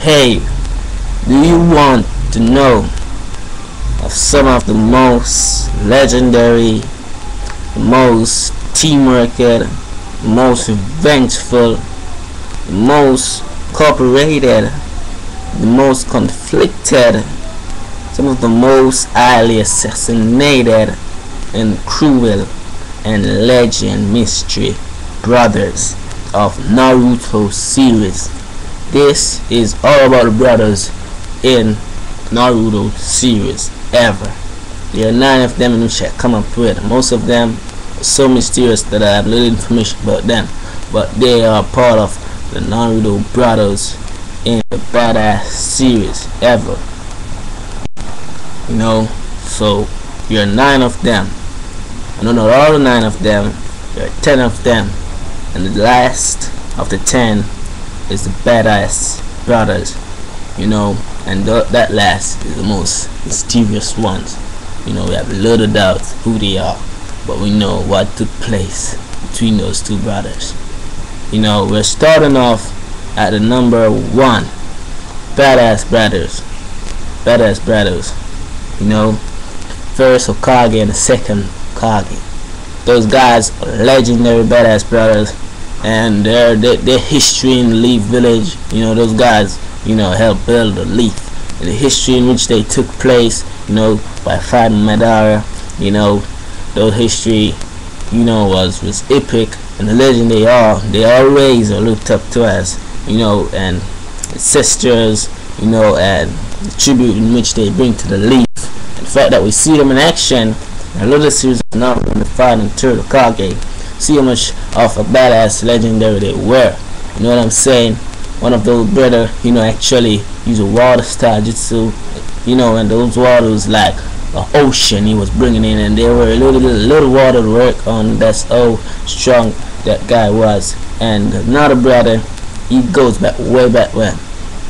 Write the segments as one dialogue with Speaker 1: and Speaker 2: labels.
Speaker 1: Hey, do you want to know of some of the most legendary, the most teamwork, the most vengeful, the most cooperated, the most conflicted, some of the most highly assassinated and cruel and legend mystery brothers of Naruto series? This is all about the brothers in Naruto series ever. There are 9 of them in which I come up with. Most of them are so mysterious that I have little information about them, but they are part of the Naruto brothers in the badass series ever. So there are 9 of them. I don't know all the 9 of them. There are 10 of them, and the last of the 10 is the badass brothers. And that last is the most mysterious ones. We have little doubt who they are, but we know what took place between those 2 brothers. We're starting off at the number 1, badass brothers. First Hokage and the second Hokage. Those guys are legendary badass brothers, and their history in the Leaf Village. Those guys helped build the Leaf, and the history in which they took place, by fighting Madara. Those history was epic, and the legend they always are looked up to as, and sisters, and the tribute in which they bring to the Leaf. And the fact that we see them in action in a little series of now from the 5 and 3rd Hokage, see how much of a badass legendary they were. You know what I'm saying? One of those brother, actually use a water style jutsu, and those waters like an ocean he was bringing in, and they were a little water to work on. That's how strong that guy was. And another brother, he goes back way back when.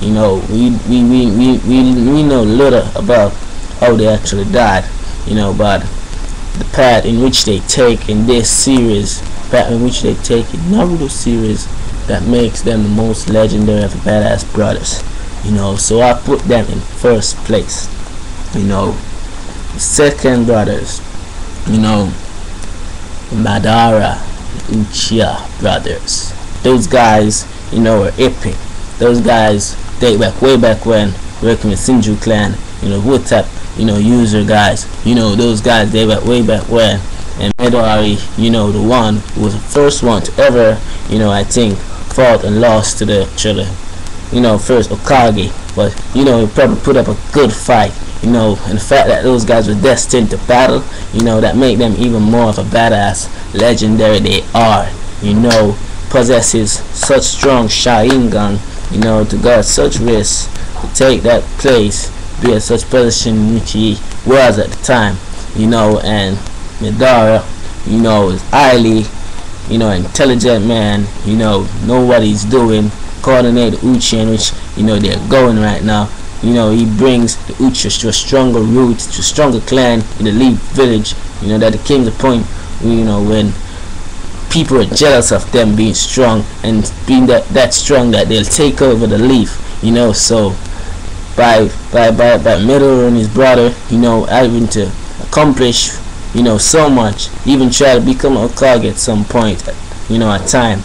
Speaker 1: We know little about how they actually died, but the path in which they take in this series, path in which they take in Naruto series, that makes them the most legendary of the badass brothers. So I put them in first place. The second brothers, Madara, Uchiha brothers. Those guys, are epic. Those guys date back way back when, working with Shinju clan. Wotap, user guys. Those guys date back way back when. And Midori, the one who was the first one to ever, I think, fought and lost to the first Hokage, but he probably put up a good fight, and the fact that those guys were destined to battle, that make them even more of a badass legendary they are. Possesses such strong Sharingan, to guard such risk, to take that place, be at such position in which he was at the time, and Madara, is highly intelligent man, know what he's doing, coordinate the Uchiha in which they're going right now. He brings the Uchihas to a stronger root, to a stronger clan in the Leaf Village. That there came the point when people are jealous of them being strong and being that strong that they'll take over the Leaf. So by Midori and his brother, having to accomplish so much, even try to become a Hokage at some point, at time,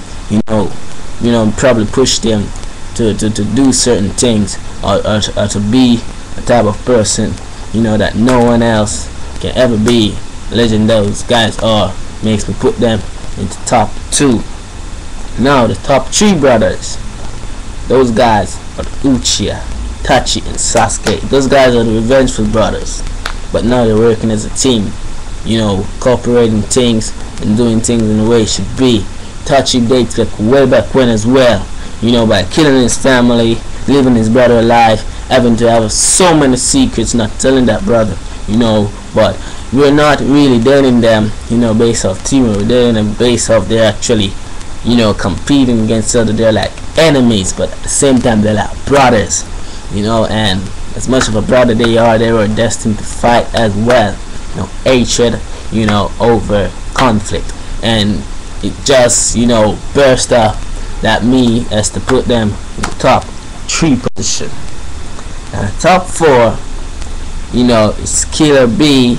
Speaker 1: probably push them to do certain things, or to be a type of person, that no one else can ever be. Legend those guys are, makes me put them into top 2. Now the top 3 brothers, those guys are Uchiha, Itachi, and Sasuke. Those guys are the revengeful brothers, but now they're working as a team, cooperating things and doing things in the way it should be. Itachi dates like way back when as well, by killing his family, leaving his brother alive, having to have so many secrets, not telling that brother, but we're not really dating them, based off teamwork. We're dating them based off they're actually, competing against each other. They're like enemies, but at the same time they're like brothers, and as much of a brother they were destined to fight as well. Hatred, over conflict, and it just, burst up that me as to put them in the top 3 position. And the top 4, you know, is Killer B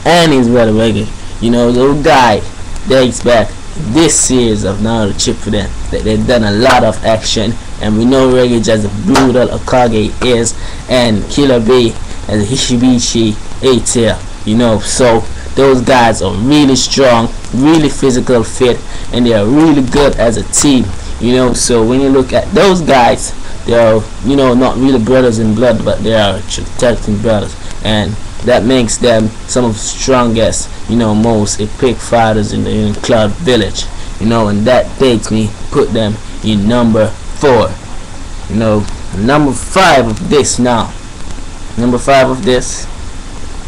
Speaker 1: and his brother Reggae. You know, those guy dates back this series of Naruto Shippuden that they've done a lot of action, and we know Reggae as a brutal Okage is, and Killer B as a Hishibishi A-tier. You know, so those guys are really strong, really physical fit, and they are really good as a team. You know, so when you look at those guys, they are, you know, not really brothers in blood, but they are technically brothers, and that makes them some of the strongest, you know, most epic fighters in the Cloud Village. You know, and that makes me put them in number 4. You know, number 5 of this now. Number 5 of this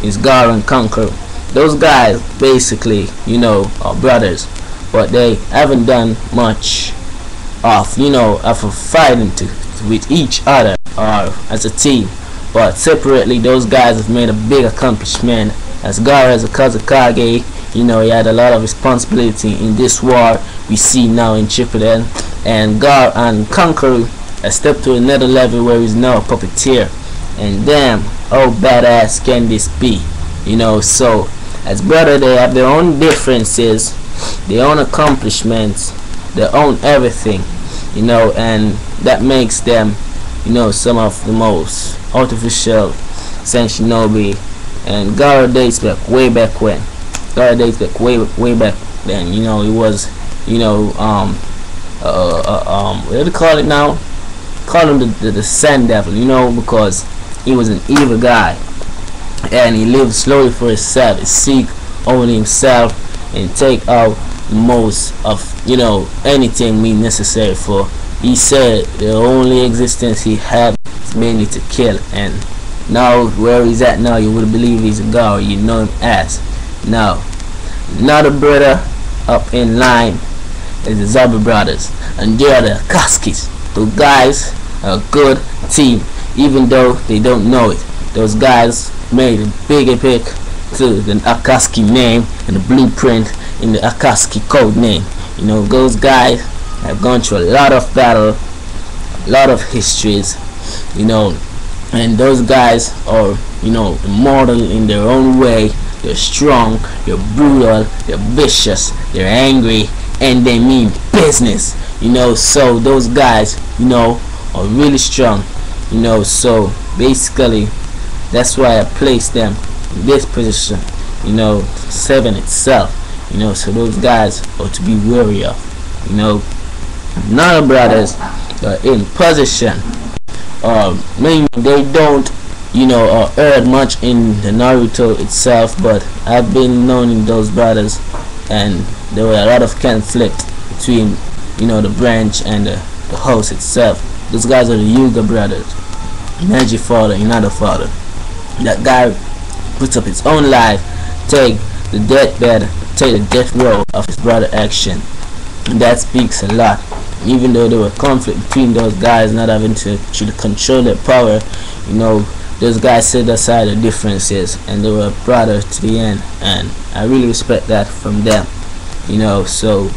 Speaker 1: is Gar and Conquer. Those guys basically, you know, are brothers, but they haven't done much of, you know, of fighting with each other or as a team. But separately, those guys have made a big accomplishment. As Gar as a Kazakage, you know, he had a lot of responsibility in this war we see now in Shippuden. And Gar and Conqueror has stepped to another level where he's now a puppeteer. And damn, how badass can this be? You know, so as brother, they have their own differences, their own accomplishments, their own everything. You know, and that makes them, you know, some of the most artificial Senshinobi. And Gara dates back way back when. Gara dates back way back then. You know, he was, you know, what do they call it now? Call him the Sand Devil. You know, because he was an evil guy, and he lived slowly for himself. He seek only himself and take out the most of, you know, anything we necessary for. He said the only existence he had is mainly to kill, and now where he's at now, you would believe he's a god, you know him as. Now, another brother up in line is the Zabu brothers, and they are the Akaskis. Those guys are a good team, even though they don't know it. Those guys made a big epic to the Akaski name and the blueprint in the Akaski code name. You know, those guys have gone through a lot of battle, a lot of histories, you know, and those guys are, you know, immortal in their own way. They're strong, they're brutal, they're vicious, they're angry, and they mean business. You know, so those guys, you know, are really strong. You know, so basically that's why I placed them in this position. You know, 7 itself. You know, so those guys are to be wary of. You know, Nana brothers are in position. Maybe they don't, you know, heard much in the Naruto itself, but I've been knowing those brothers, and there were a lot of conflict between, you know, the branch and the house itself. Those guys are the Yuga brothers, Neji father, another father. That guy puts up his own life, take the deathbed, take the death row of his brother action, and that speaks a lot. Even though there were conflict between those guys not having to control their power, you know, those guys set aside the differences and they were brothers to the end, and I really respect that from them. You know, so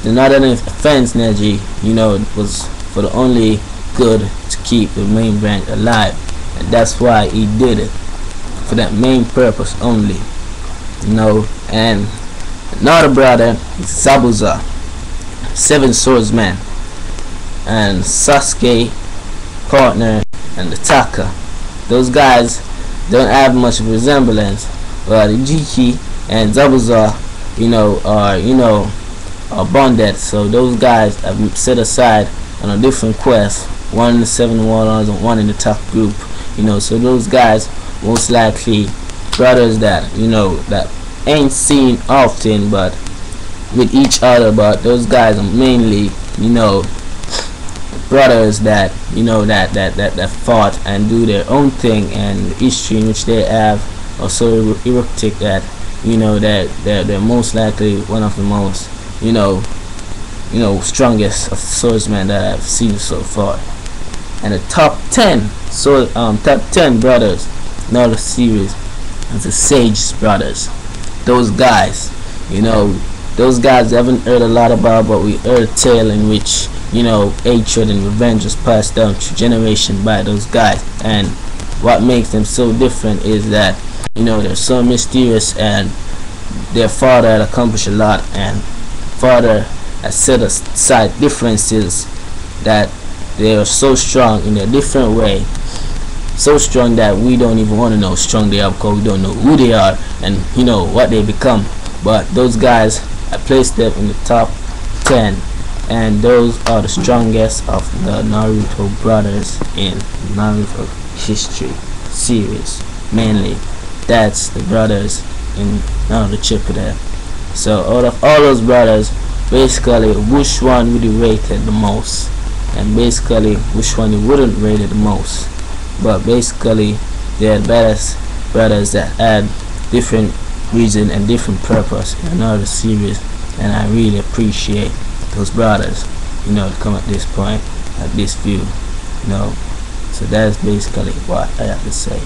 Speaker 1: the Northern Offense Neji, you know, it was for the only good to keep the main branch alive, and that's why he did it, for that main purpose only. You know, and another brother is Zabuza, 7 swordsman, and Sasuke partner and the Taka. Those guys don't have much of a resemblance, but Jiki and Zabuza, you know, are bonded. So those guys have set aside on a different quest, one in the 7 warlords and one in the top group. You know, so those guys most likely brothers that, you know, that ain't seen often but with each other, but those guys are mainly, you know, brothers that, you know, that fought and do their own thing, and the history in which they have are so erratic that, you know, that they're most likely one of the most, you know, strongest of swordsmen that I've seen so far. And the top 10 brothers, another series, is the Sage brothers. Those guys, you know, those guys haven't heard a lot about, but we heard a tale in which, hatred and revenge was passed down through generation by those guys. And what makes them so different is that they're so mysterious, and their father had accomplished a lot, and father has set aside differences, that they are so strong in a different way, so strong that we don't even want to know how strong they are, because we don't know who they are and what they become. But those guys, I placed them in the top 10, and those are the strongest of the Naruto brothers in Naruto history series. Mainly that's the brothers in Naruto Shippuden. So out of all those brothers, basically which one would you rate it the most, and basically which one you wouldn't rate it the most. But basically they're the best brothers that had different reason and different purpose in another series, and I really appreciate those brothers to come at this point, at this view. So that's basically what I have to say.